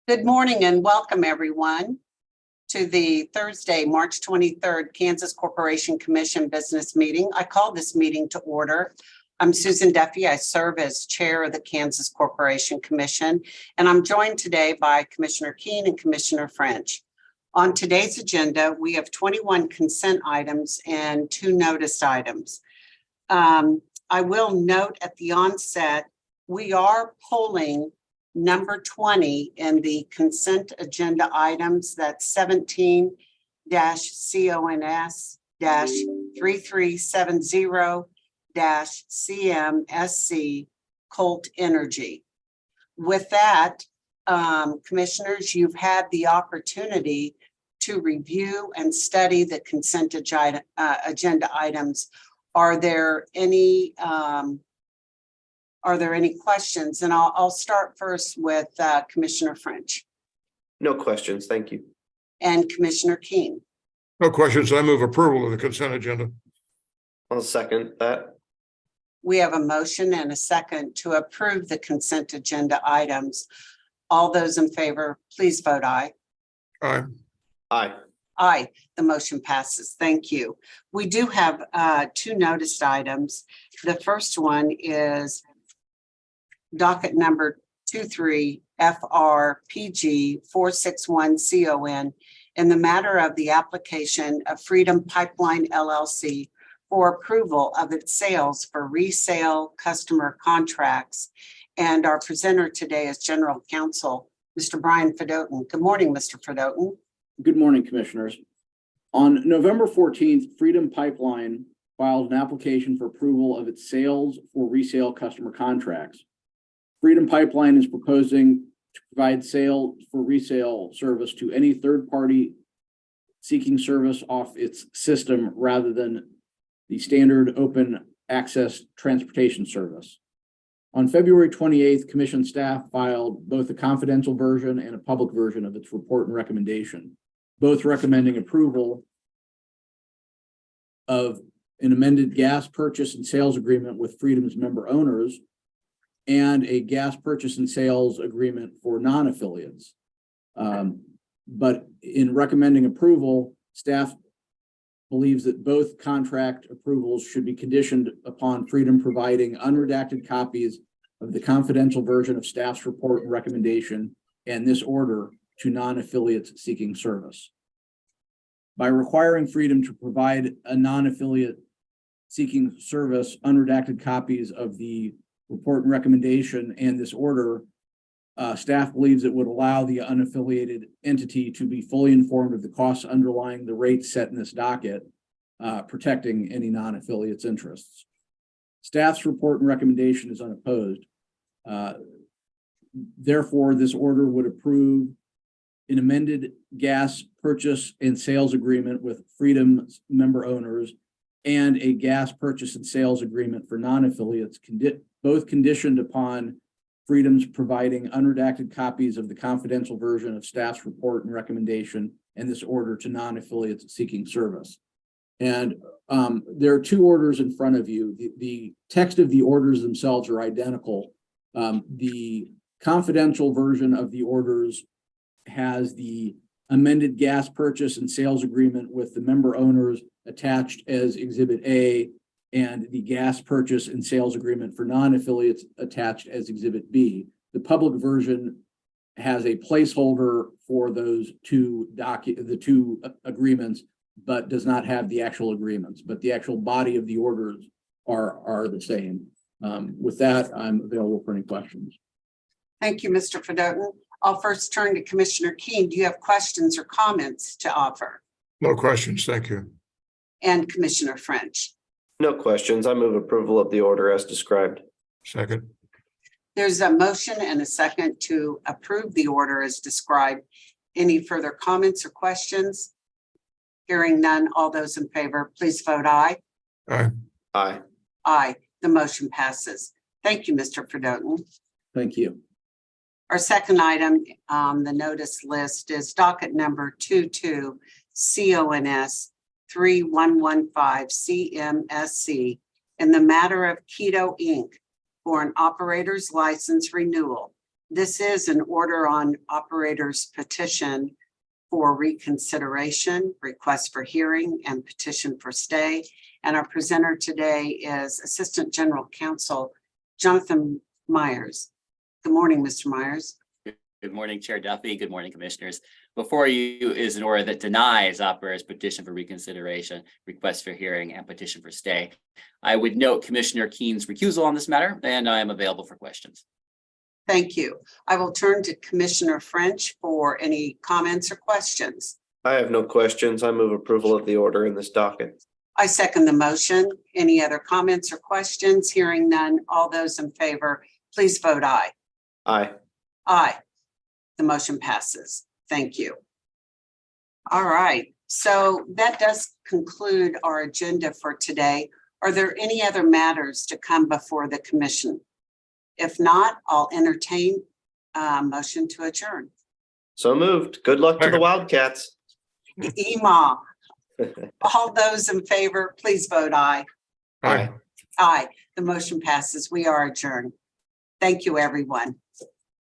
Good morning and welcome everyone to the Thursday, March 23rd, Kansas Corporation Commission business meeting. I call this meeting to order. I'm Susan Duffy. I serve as chair of the Kansas Corporation Commission, and I'm joined today by Commissioner Keene and Commissioner French. On today's agenda, we have 21 consent items and 2 notice items. I will note at the onset, we are pulling number 20 in the consent agenda items, that's 17-CONS-3370-CMSC Colt Energy. With that, commissioners, you've had the opportunity to review and study the consent agenda items. Are there any questions? And I'll start first with Commissioner French. No questions, thank you. And Commissioner Keene. No questions. I move approval of the consent agenda. I'll second that. We have a motion and a second to approve the consent agenda items. All those in favor, please vote aye. Aye. Aye. Aye, the motion passes. Thank you. We do have 2 noticed items. The first one is docket number 23 FRPG 461CON in the matter of the application of Freedom Pipeline LLC for approval of its sales for resale customer contracts. And our presenter today is General Counsel, Mr. Brian Fedotin. Good morning, Mr. Fedotin. Good morning, commissioners. On November 14th, Freedom Pipeline filed an application for approval of its sales for resale customer contracts. Freedom Pipeline is proposing to provide sale for resale service to any third party seeking service off its system rather than the standard open access transportation service. On February 28th, Commission staff filed both a confidential version and a public version of its report and recommendation, both recommending approval of an amended gas purchase and sales agreement with Freedom's member owners and a gas purchase and sales agreement for non-affiliates. But in recommending approval, staff believes that both contract approvals should be conditioned upon Freedom providing unredacted copies of the confidential version of staff's report and recommendation and this order to non-affiliates seeking service. By requiring Freedom to provide a non-affiliate seeking service unredacted copies of the report and recommendation and this order, staff believes it would allow the unaffiliated entity to be fully informed of the costs underlying the rates set in this docket, protecting any non-affiliate's interests. Staff's report and recommendation is unopposed. Therefore, this order would approve an amended gas purchase and sales agreement with Freedom's member owners and a gas purchase and sales agreement for non-affiliates, both conditioned upon Freedom's providing unredacted copies of the confidential version of staff's report and recommendation and this order to non-affiliates seeking service. And there are 2 orders in front of you. The text of the orders themselves are identical. The confidential version of the orders has the amended gas purchase and sales agreement with the member owners attached as Exhibit A, and the gas purchase and sales agreement for non-affiliates attached as Exhibit B. The public version has a placeholder for those the two agreements, but does not have the actual agreements. But the actual body of the orders are the same. With that, I'm available for any questions. Thank you, Mr. Fedotin. I'll first turn to Commissioner Keene. Do you have questions or comments to offer? No questions. Thank you. And Commissioner French. No questions. I move approval of the order as described. Second. There's a motion and a second to approve the order as described. Any further comments or questions? Hearing none, all those in favor, please vote aye. Aye. Aye. Aye, the motion passes. Thank you, Mr. Fedotin. Thank you. Our second item on the notice list is docket number 22 CONS 3115 CMSC in the matter of Keto Inc. for an operator's license renewal This is an order on operator's petition for reconsideration, request for hearing, and petition for stay. And our presenter today is Assistant General Counsel Jonathan Myers. Good morning, Mr. Myers. Good morning, Chair Duffy. Good morning, Commissioners. Before you is an order that denies operator's petition for reconsideration, request for hearing, and petition for stay. I would note Commissioner Keene's recusal on this matter, and I am available for questions. Thank you. I will turn to Commissioner French for any comments or questions. I have no questions. I move approval of the order in this docket. I second the motion. Any other comments or questions? Hearing none, all those in favor, please vote aye. Aye. Aye. The motion passes. Thank you. All right, so that does conclude our agenda for today. Are there any other matters to come before the commission? If not, I'll entertain a motion to adjourn. So moved. Good luck to the Second. Wildcats. Ema, all those in favor, please vote aye. Aye. Aye. The motion passes. We are adjourned. Thank you, everyone.